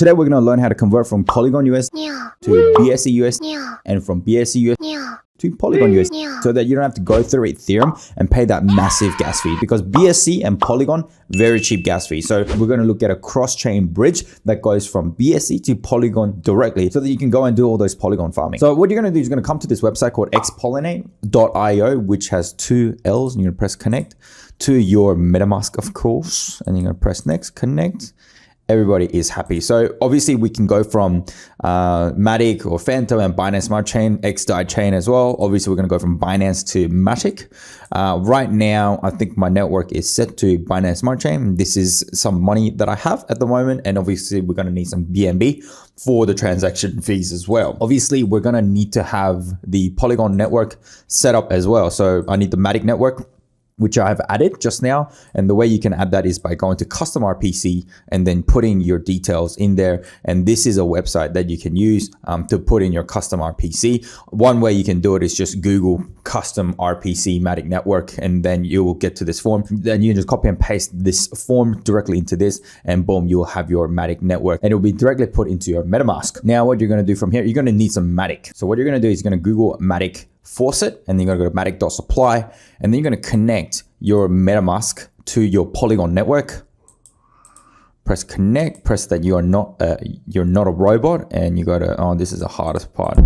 today we're going to learn how to convert from Polygon USDT to BSC USDT and from BSC USDT to Polygon USDT so that you don't have to go through Ethereum and pay that massive gas fee, because BSC and Polygon, very cheap gas fee. So we're going to look at a cross-chain bridge that goes from BSC to Polygon directly so that you can go and do all those Polygon farming. So what you're going to do is you're going to come to this website called xPollinate.io, which has 2 L's, and you're going to press connect to your Metamask, of course, and you're going to press next, connect. Everybody is happy. So obviously we can go from Matic or Phantom and Binance Smart Chain, XDAI chain as well. Obviously we're going to go from Binance to Matic. Right now, I think my network is set to Binance Smart Chain. This is some money that I have at the moment. And obviously we're going to need some BNB for the transaction fees as well. Obviously we're going to need to have the Polygon network set up as well. So I need the Matic network, which I have added just now. And the way you can add that is by going to custom RPC and then putting your details in there. And this is a website that you can use to put in your custom RPC. One way you can do it is just Google custom RPC Matic network, and then you will get to this form. Then you can just copy and paste this form directly into this, and boom, you will have your Matic network, and it will be directly put into your MetaMask. Now, what you're going to do from here, you're going to need some Matic. So what you're going to do is you're going to Google Matic Faucet, and then you're going to go to matic.supply, and then you're going to connect your MetaMask to your Polygon network. Press connect, press that you're not a robot, and you go to, oh, this is the hardest part.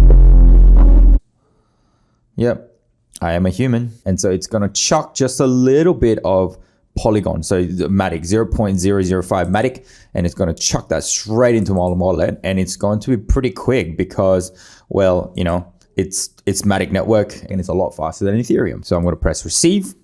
Yep, I am a human. And so it's going to chuck just a little bit of Polygon, so the Matic 0.005 Matic, and it's going to chuck that straight into my wallet, and it's going to be pretty quick because, well, you know, it's Matic network and it's a lot faster than Ethereum. So I'm going to press receive.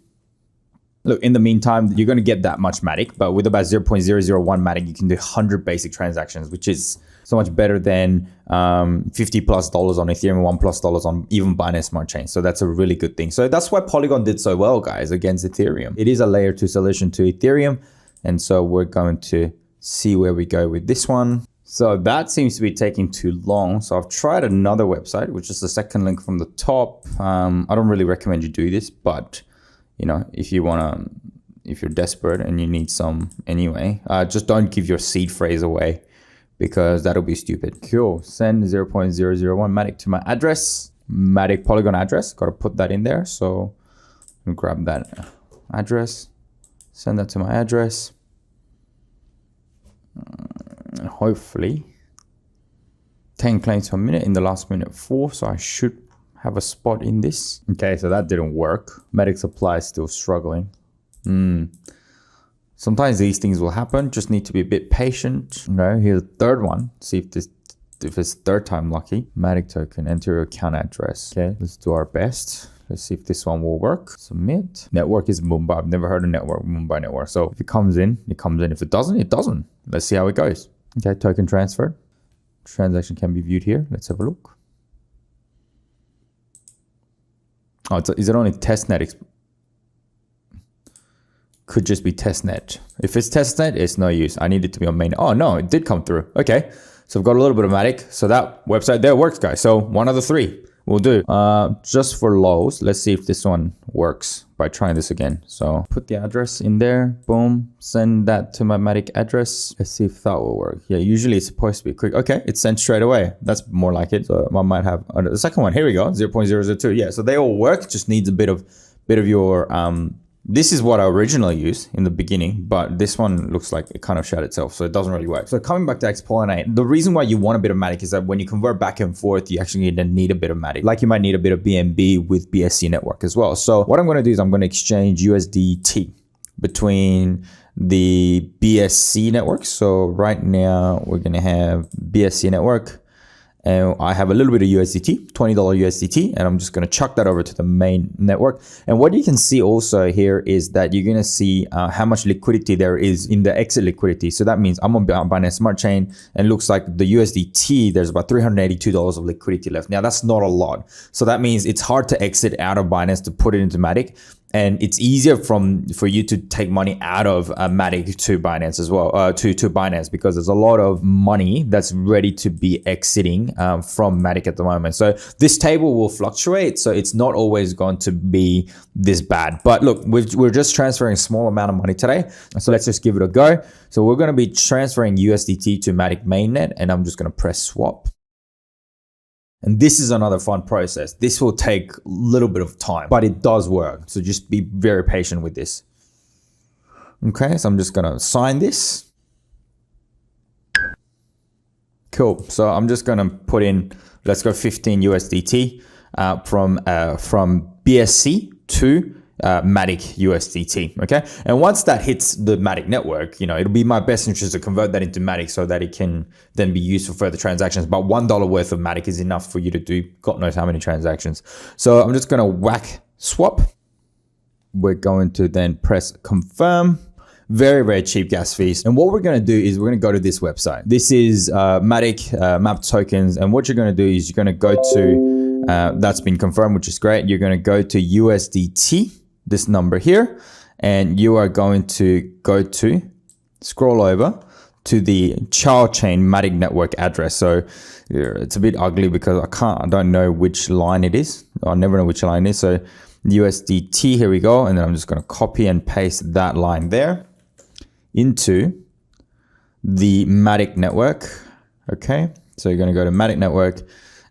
Look, in the meantime, you're going to get that much Matic, but with about 0.001 Matic, you can do 100 basic transactions, which is so much better than $50+ on Ethereum, $1+ on even Binance Smart Chain. So that's a really good thing. So that's why Polygon did so well, guys, against Ethereum. It is a layer 2 solution to Ethereum. And so we're going to see where we go with this one. So that seems to be taking too long. So I've tried another website, which is the second link from the top. I don't really recommend you do this, but you know, if you're desperate and you need some anyway, just don't give your seed phrase away because that'll be stupid. Cool. Send 0.001 Matic to my address, Matic Polygon address. Got to put that in there. So I'm gonna grab that address, send that to my address. Hopefully 10 claims per minute, in the last minute 4, so I should have a spot in this. Okay, so that didn't work. Matic supply is still struggling. Sometimes these things will happen, just need to be a bit patient. You know, here's the third one. See if it's third time lucky. Matic token, enter your account address. Okay, let's do our best. Let's see if this one will work. Submit. Network is Mumbai. I've never heard of Mumbai network. So if it comes in, it comes in. If it doesn't, it doesn't. Let's see how it goes. Okay, token transfer. Transaction can be viewed here. Let's have a look. Oh, is it only testnet? Could just be testnet. If it's testnet, it's no use. I need it to be on main. Oh no, it did come through. Okay, so I've got a little bit of Matic. So that website there works, guys. So one of the 3 will do. Just for lows, let's see if this one works by trying this again. So put the address in there, boom, send that to my Matic address. Let's see if that will work. Yeah, usually it's supposed to be quick. Okay, it's sent straight away. That's more like it. So I might have the second one. Here we go, 0.002. Yeah, so they all work. Just needs a bit of your this is what I originally used in the beginning, but this one looks like it kind of shut itself, so it doesn't really work. So coming back to xPollinate, the reason why you want a bit of Matic is that when you convert back and forth, you actually need a bit of Matic. Like you might need a bit of BNB with BSC network as well. So what I'm going to do is I'm going to exchange USDT between the BSC network. So right now we're going to have BSC network. And I have a little bit of USDT, $20 USDT, and I'm just going to chuck that over to the main network. And what you can see also here is that you're going to see how much liquidity there is in the exit liquidity. So that means I'm on Binance Smart Chain, and it looks like the USDT, there's about $382 of liquidity left. Now, that's not a lot. So that means it's hard to exit out of Binance to put it into Matic. and it's easier for you to take money out of Matic to Binance as well, to Binance, because there's a lot of money that's ready to be exiting from Matic at the moment. So this table will fluctuate, so it's not always going to be this bad. But look, we're just transferring a small amount of money today, so let's just give it a go. So we're going to be transferring USDT to Matic mainnet, and I'm just going to press swap. And this is another fun process. This will take a little bit of time, but it does work. So just be very patient with this. Okay, so I'm just gonna sign this. Cool, so I'm just gonna put in, let's go 15 USDT from BSC to Matic USDT, okay? And once that hits the Matic network, you know, it'll be my best interest to convert that into Matic so that it can then be used for further transactions. But $1 worth of Matic is enough for you to do God knows how many transactions. So I'm just gonna whack swap. We're going to then press confirm. Very, very cheap gas fees. And what we're going to do is we're going to go to this website. This is Matic map tokens. And what you're going to do is you're going to go to, that's been confirmed, which is great. You're going to go to USDT, this number here, and you are going to go to, scroll over to the child chain Matic network address. So it's a bit ugly because I don't know which line it is. I never know which line it is. So USDT, here we go. And then I'm just going to copy and paste that line there into the Matic network. Okay, so you're going to go to Matic network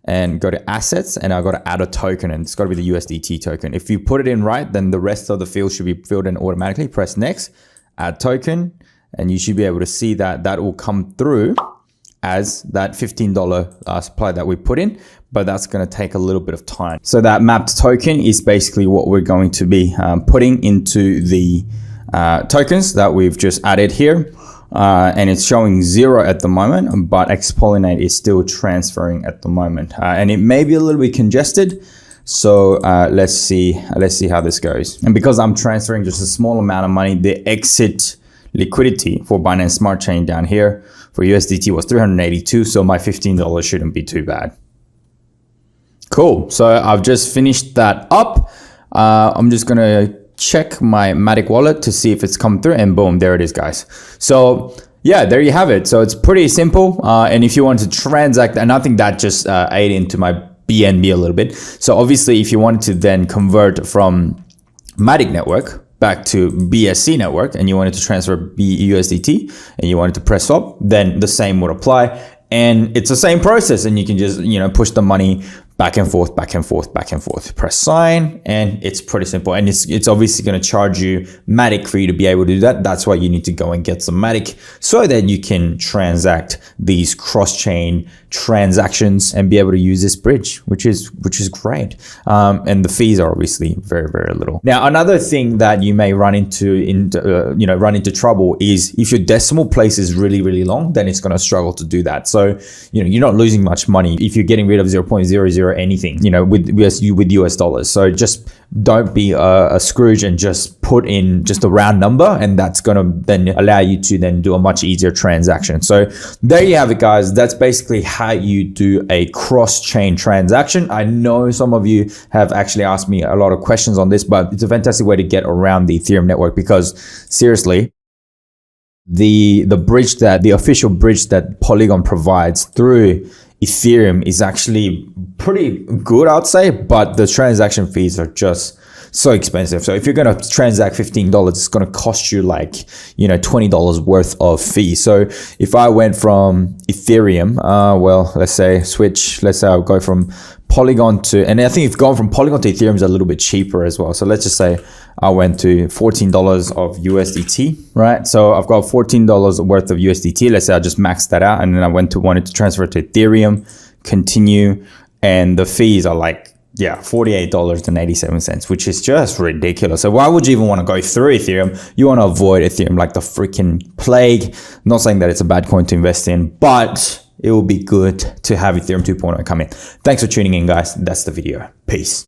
and go to assets, and I've got to add a token, and it's got to be the USDT token. If you put it in right, then the rest of the fields should be filled in automatically. Press next, add token, and you should be able to see that that will come through as that $15 supply that we put in, but that's going to take a little bit of time. So that mapped token is basically what we're going to be putting into the tokens that we've just added here. And it's showing 0 at the moment, but xPollinate is still transferring at the moment. And it may be a little bit congested. So let's see how this goes. And because I'm transferring just a small amount of money, the exit liquidity for Binance Smart Chain down here for USDT was 382. So my $15 shouldn't be too bad. Cool. So I've just finished that up. I'm just going to check my Matic wallet to see if it's come through, and boom, there it is, guys. So yeah, there you have it. So it's pretty simple. And if you want to transact, and I think that just ate into my BNB a little bit. So obviously, if you wanted to then convert from Matic network back to BSC network, and you wanted to transfer USDT, and you wanted to press swap, then the same would apply. And it's the same process, and you can just, you know, push the money back and forth, back and forth, back and forth. Press sign, and it's pretty simple. And it's obviously going to charge you Matic for you to be able to do that. That's why you need to go and get some Matic so that you can transact these cross-chain transactions and be able to use this bridge, which is great. And the fees are obviously very, very little. Now, another thing that you may run into trouble is if your decimal place is really, really long, then it's going to struggle to do that. So, you know, you're not losing much money if you're getting rid of 0.00 anything, you know, with US dollars. So just don't be a Scrooge and just put in just a round number, and that's going to then allow you to then do a much easier transaction. So there you have it, guys. That's basically how you do a cross-chain transaction. I know some of you have actually asked me a lot of questions on this, but it's a fantastic way to get around the Ethereum network, because seriously, the official bridge that Polygon provides through Ethereum is actually pretty good, I'd say, but the transaction fees are just so expensive. So if you're going to transact $15, it's going to cost you like, you know, $20 worth of fee. So if I went from Ethereum, well, let's say I'll go from Polygon to, and I think if going from Polygon to Ethereum is a little bit cheaper as well. So let's just say I went to $14 of USDT, right? So I've got $14 worth of USDT. Let's say I just maxed that out, and then I wanted to transfer to Ethereum, continue, and the fees are like, yeah, $48.87, which is just ridiculous. So why would you even want to go through Ethereum? You want to avoid Ethereum like the freaking plague. I'm not saying that it's a bad coin to invest in, but it will be good to have Ethereum 2.0 come in. Thanks for tuning in, guys. That's the video. Peace.